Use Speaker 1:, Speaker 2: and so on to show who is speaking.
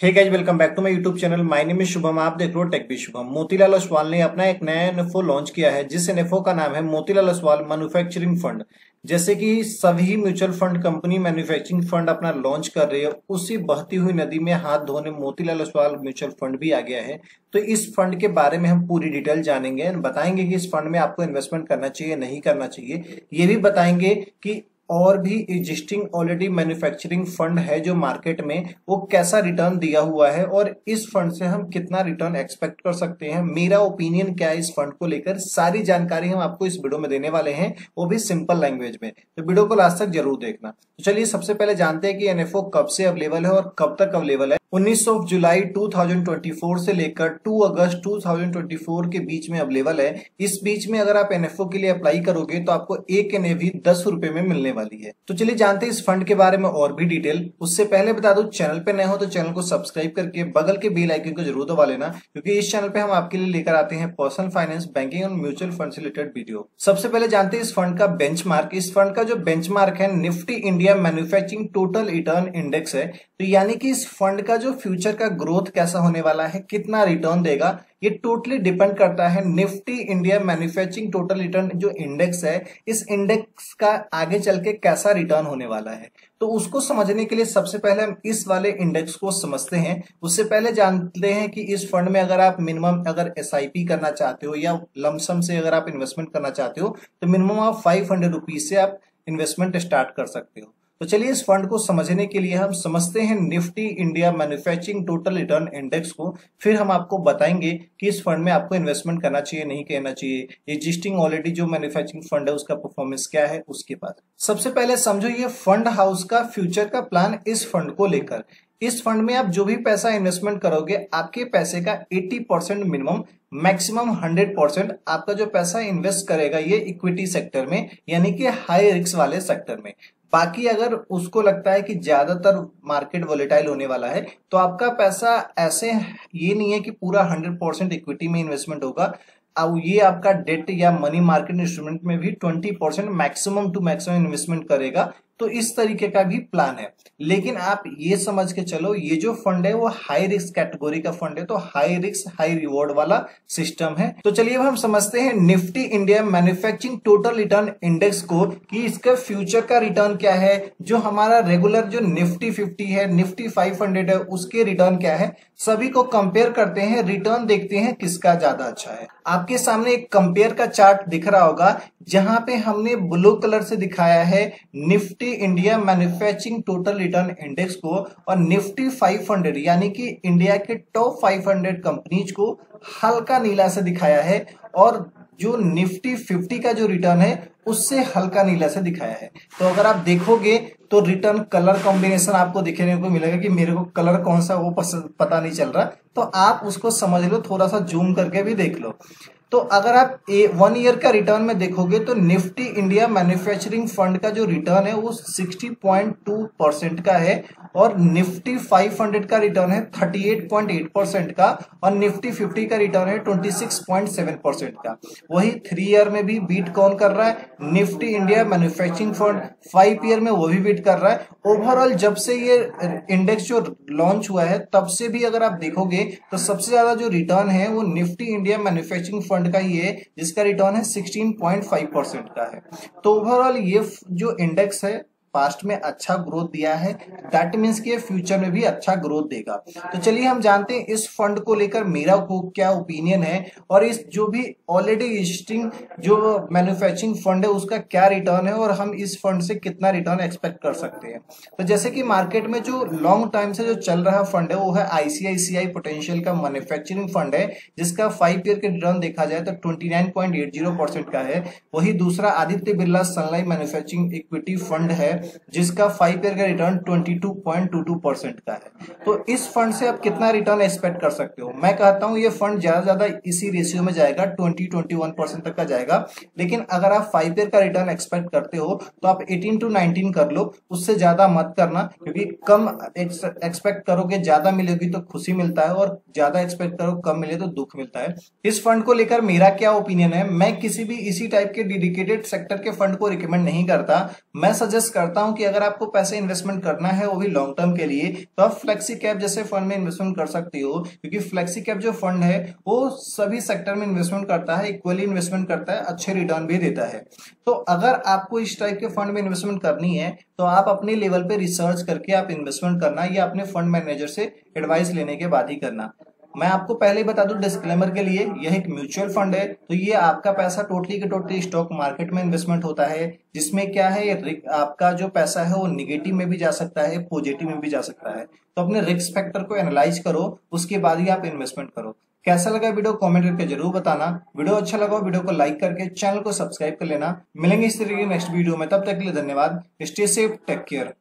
Speaker 1: Hey guys, welcome back to my YouTube channel. My name is Shubham. आप देख रहे हो टेक बी शुभम। मोतीलाल ओसवाल ने अपना एक नया एनएफओ लॉन्च किया है, जिस एनएफओ का नाम है मोतीलाल ओसवाल मैन्युफैक्चरिंग फंड। जैसे कि सभी mutual fund company manufacturing fund अपना लॉन्च कर रही है, उसी बहती हुई नदी में हाथ धोने मोतीलाल ओसवाल म्यूचुअल फंड भी आ गया है। तो इस फंड के बारे में हम पूरी डिटेल जानेंगे, बताएंगे कि इस फंड में आपको इन्वेस्टमेंट करना चाहिए नहीं करना चाहिए। ये भी बताएंगे कि और भी एग्जिस्टिंग ऑलरेडी मैन्युफैक्चरिंग फंड है जो मार्केट में, वो कैसा रिटर्न दिया हुआ है और इस फंड से हम कितना रिटर्न एक्सपेक्ट कर सकते हैं। मेरा ओपिनियन क्या है इस फंड को लेकर, सारी जानकारी हम आपको इस वीडियो में देने वाले हैं, वो भी सिंपल लैंग्वेज में। तो वीडियो को लास्ट तक जरूर देखना। तो चलिए सबसे पहले जानते हैं कि एनएफओ कब से अवेलेबल है और कब तक अवेलेबल है। 19 जुलाई 2024 से लेकर 2 अगस्त 2024 के बीच में अवेलेबल है। इस बीच में अगर आप एनएफओ के लिए अप्लाई करोगे तो आपको एक एनएवी 10 रुपए में मिलने वाली है। तो चलिए जानते हैं इस फंड के बारे में और भी डिटेल। उससे पहले बता दूं, चैनल पे नए हो तो चैनल को सब्सक्राइब करके बगल के बेल आइकन को जरूर दबा लेना, क्योंकि इस चैनल पे हम आपके लिए लेकर आते हैं पर्सनल फाइनेंस, बैंकिंग और म्यूचुअल फंड से रिलेटेड वीडियो। सबसे पहले जानते हैं इस फंड का बेंचमार्क। इस फंड का जो बेंचमार्क है Nifty India manufacturing total return index है। तो यानी कि इस फंड का जो फ्यूचर का ग्रोथ कैसा होने वाला है, कितना रिटर्न देगा, ये टोटली डिपेंड करता है Nifty India manufacturing total return जो इंडेक्स है, इस इंडेक्स का आगे चल के कैसा रिटर्न होने वाला है। तो उसको समझने के लिए सबसे पहले हम इस वाले इंडेक्स को समझते हैं। उससे पहले जानते हैं कि इस फंड में अगर आप मिनिमम अगर एसआईपी करना चाहते हो या लमसम से अगर आप इन्वेस्टमेंट करना चाहते हो तो मिनिमम आप 500 रुपीज से आप इन्वेस्टमेंट स्टार्ट कर सकते हो। तो चलिए इस फंड को समझने के लिए हम समझते हैं Nifty India manufacturing total return index को, फिर हम आपको बताएंगे कि इस फंड में आपको इन्वेस्टमेंट करना चाहिए नहीं करना चाहिए, एग्जिस्टिंग ऑलरेडी जो मैन्युफैक्चरिंग फंड है उसका परफॉर्मेंस क्या है। उसके बाद सबसे पहले समझो ये फंड हाउस का फ्यूचर का प्लान इस फंड को लेकर। इस फंड में आप जो भी पैसा इन्वेस्टमेंट करोगे, आपके पैसे का 80% मिनिमम, मैक्सिमम 100% आपका जो पैसा इन्वेस्ट करेगा ये इक्विटी सेक्टर में, यानी कि हाई रिस्क वाले सेक्टर में। बाकी अगर उसको लगता है कि ज्यादातर मार्केट वोलेटाइल होने वाला है तो आपका पैसा ऐसे ये नहीं है कि पूरा 100% इक्विटी में इन्वेस्टमेंट होगा। अब ये आपका डेट या मनी मार्केट इंस्ट्रूमेंट में भी 20% मैक्सिमम टू मैक्सिमम इन्वेस्टमेंट करेगा। तो इस तरीके का भी प्लान है। लेकिन आप ये समझ के चलो, ये जो फंड है वो हाई रिस्क कैटेगरी का फंड है, तो हाई रिस्क हाई रिवॉर्ड वाला सिस्टम है। तो चलिए अब हम समझते हैं Nifty India manufacturing total return index को, कि इसका फ्यूचर का रिटर्न क्या है, जो हमारा रेगुलर जो निफ्टी 50 है, निफ्टी 500 है, उसके रिटर्न क्या है। सभी को कंपेयर करते हैं, रिटर्न देखते हैं किसका ज्यादा अच्छा है। आपके सामने एक कंपेयर का चार्ट दिख रहा होगा, जहां पे हमने ब्लू कलर से दिखाया है Nifty India manufacturing total return index को, और निफ्टी 500 यानी कि इंडिया के टॉप 500 कंपनीज को हल्का नीला से दिखाया है, और जो निफ्टी 50 का जो रिटर्न है उससे हल्का नीला से दिखाया है। तो अगर आप देखोगे तो रिटर्न कलर कॉम्बिनेशन आपको दिखने को मिलेगा, कि मेरे को कलर कौन सा वो पता नहीं चल रहा, तो आप उसको समझ लो, थोड़ा सा जूम करके भी देख लो। तो अगर आप 1 ईयर का रिटर्न में देखोगे तो निफ्टी इंडिया मैन्युफैक्चरिंग फंड का जो रिटर्न है वो 60.2% का है, और निफ्टी 500 का रिटर्न है 38.8% का, और निफ्टी 50 का रिटर्न है 26.7% का। वही 3 ईयर में भी बीट कौन कर रहा है, Nifty India manufacturing fund. 5 year में वो भी बीट कर रहा है। ओवरऑल जब से ये इंडेक्स जो लॉन्च हुआ है तब से भी अगर आप देखोगे तो सबसे ज्यादा जो रिटर्न है वो निफ्टी इंडिया मैन्युफैक्चरिंग फंड का ही है, जिसका रिटर्न है 16.5% का है। तो ओवरऑल ये जो इंडेक्स है पास्ट में अच्छा ग्रोथ दिया है, दैट मीन्स कि फ्यूचर में भी अच्छा ग्रोथ देगा। तो चलिए हम जानते हैं इस फंड को लेकर मेरा क्या ओपिनियन है, और इस जो भी ऑलरेडी एग्जिस्टिंग जो मैन्युफैक्चरिंग फंड है उसका क्या रिटर्न है, और हम इस फंड से कितना रिटर्न एक्सपेक्ट कर सकते हैं। तो जैसे कि मार्केट में जो लॉन्ग टाइम से जो चल रहा फंड है वो है आईसीआईसीआई पोटेंशियल का मैन्युफैक्चरिंग फंड है, जिसका 5 ईयर के रिटर्न देखा जाए तो 29.80% का है। वही दूसरा Aditya Birla Sun Life manufacturing equity fund है, जिसका 5 ईयर का रिटर्न 22.22% का है। तो इस फंड से आप कितना रिटर्न एक्सपेक्ट कर सकते हो। मैं कहता हूं ये फंड ज्यादा इसी रेशियो में जाएगा, 20-21% तक का जाएगा। लेकिन अगर आप 5 ईयर का रिटर्न एक्सपेक्ट करते हो तो आप 18 to 19 कर लो, उससे ज्यादा मत करना, क्योंकि कम एक्सपेक्ट करोगे ज्यादा मिलेगी तो खुशी मिलता है, और ज्यादा एक्सपेक्ट करो कम मिले तो दुख मिलता है। इस फंड को लेकर मेरा क्या ओपिनियन है, मैं किसी भी इसी टाइप के डेडिकेटेड सेक्टर के फंड को रिकमेंड नहीं करता। मैं सजेस्ट करता करता हूं कि अगर आपको पैसे इन्वेस्टमेंट करना है वो भी लॉन्ग टर्म के लिए, तो आप फ्लेक्सी कैप जैसे फंड में इन्वेस्टमेंट कर सकती हो, क्योंकि फ्लेक्सी कैप जो फंड है वो सभी सेक्टर में इन्वेस्टमेंट करता है, इक्वली इन्वेस्टमेंट करता है, अच्छे रिटर्न भी देता है। तो अगर आपको इस टाइप के फंड में इन्वेस्टमेंट करनी है तो आप अपने लेवल पे रिसर्च करके आप इन्वेस्टमेंट करना, या अपने फंड मैनेजर से एडवाइस लेने के बाद ही करना। मैं आपको पहले ही बता दूं डिस्क्लेमर के लिए, यह एक म्यूचुअल फंड है, तो ये आपका पैसा टोटली के टोटली स्टॉक मार्केट में इन्वेस्टमेंट होता है, जिसमें क्या है आपका जो पैसा है वो निगेटिव में भी जा सकता है, पॉजिटिव में भी जा सकता है। तो अपने रिस्क फैक्टर को एनालाइज करो, उसके बाद ही आप इन्वेस्टमेंट करो। कैसा लगा वीडियो कमेंट करके जरूर बताना। वीडियो अच्छा लगा वीडियो को लाइक करके चैनल को सब्सक्राइब कर लेना। मिलेंगे इस तरीके की नेक्स्ट वीडियो में, तब तक के लिए धन्यवाद। Stay safe, take care.